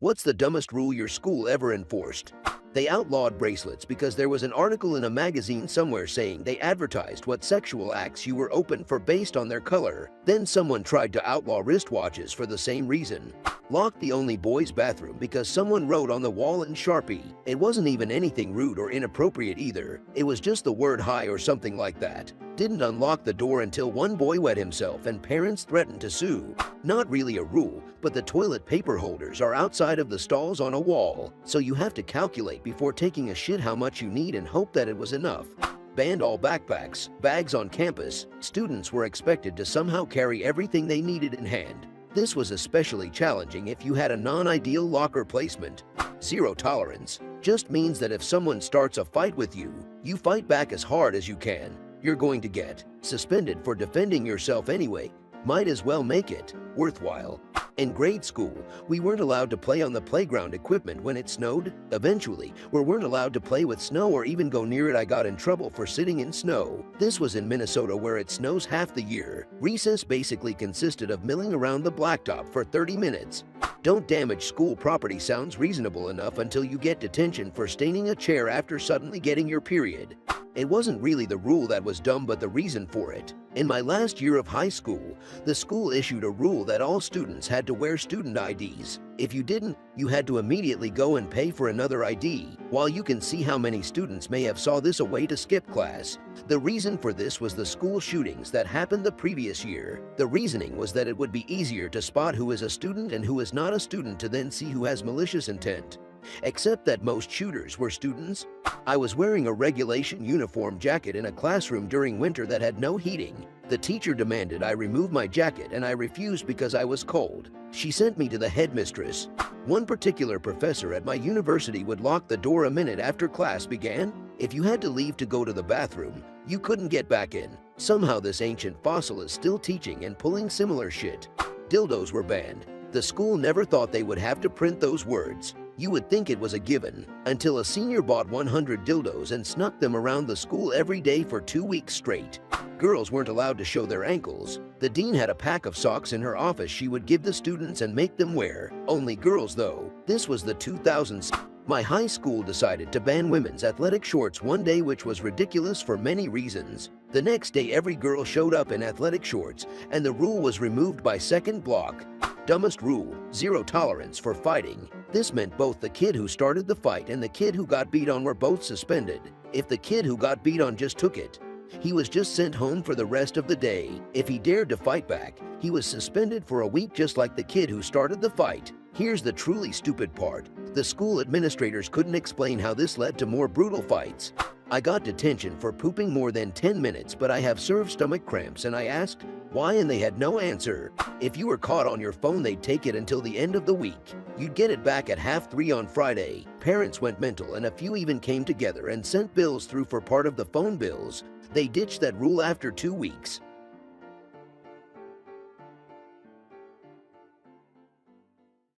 What's the dumbest rule your school ever enforced? They outlawed bracelets because there was an article in a magazine somewhere saying they advertised what sexual acts you were open for based on their color. Then someone tried to outlaw wristwatches for the same reason. Locked the only boys' bathroom because someone wrote on the wall in Sharpie. It wasn't even anything rude or inappropriate either. It was just the word hi or something like that. Didn't unlock the door until one boy wet himself and parents threatened to sue. Not really a rule, but the toilet paper holders are outside of the stalls on a wall, so you have to calculate before taking a shit how much you need and hope that it was enough. Banned all backpacks, bags on campus. Students were expected to somehow carry everything they needed in hand. This was especially challenging if you had a non-ideal locker placement. Zero tolerance just means that if someone starts a fight with you, you fight back as hard as you can. You're going to get suspended for defending yourself anyway. Might as well make it worthwhile. In grade school, we weren't allowed to play on the playground equipment when it snowed. Eventually, we weren't allowed to play with snow or even go near it. I got in trouble for sitting in snow. This was in Minnesota where it snows half the year. Recess basically consisted of milling around the blacktop for 30 minutes. Don't damage school property sounds reasonable enough until you get detention for staining a chair after suddenly getting your period. It wasn't really the rule that was dumb but the reason for it. In my last year of high school, the school issued a rule that all students had to wear student IDs. If you didn't, you had to immediately go and pay for another ID. While you can see how many students may have saw this a way to skip class, the reason for this was the school shootings that happened the previous year. The reasoning was that it would be easier to spot who is a student and who is not a student to then see who has malicious intent. Except that most shooters were students. I was wearing a regulation uniform jacket in a classroom during winter that had no heating. The teacher demanded I remove my jacket and I refused because I was cold. She sent me to the headmistress. One particular professor at my university would lock the door a minute after class began. If you had to leave to go to the bathroom, you couldn't get back in. Somehow this ancient fossil is still teaching and pulling similar shit. Dildos were banned. The school never thought they would have to print those words. You would think it was a given, until a senior bought 100 dildos and snuck them around the school every day for 2 weeks straight. Girls weren't allowed to show their ankles. The dean had a pack of socks in her office she would give the students and make them wear. Only girls though. This was the 2000s. My high school decided to ban women's athletic shorts one day, which was ridiculous for many reasons. The next day every girl showed up in athletic shorts and the rule was removed by second block. Dumbest rule, zero tolerance for fighting. This meant both the kid who started the fight and the kid who got beat on were both suspended. If the kid who got beat on just took it, he was just sent home for the rest of the day. If he dared to fight back, he was suspended for a week just like the kid who started the fight. Here's the truly stupid part. The school administrators couldn't explain how this led to more brutal fights. I got detention for pooping more than 10 minutes, but I have served stomach cramps and I asked why and they had no answer. If you were caught on your phone, they'd take it until the end of the week. You'd get it back at 3:30 on Friday. Parents went mental and a few even came together and sent bills through for part of the phone bills. They ditched that rule after 2 weeks.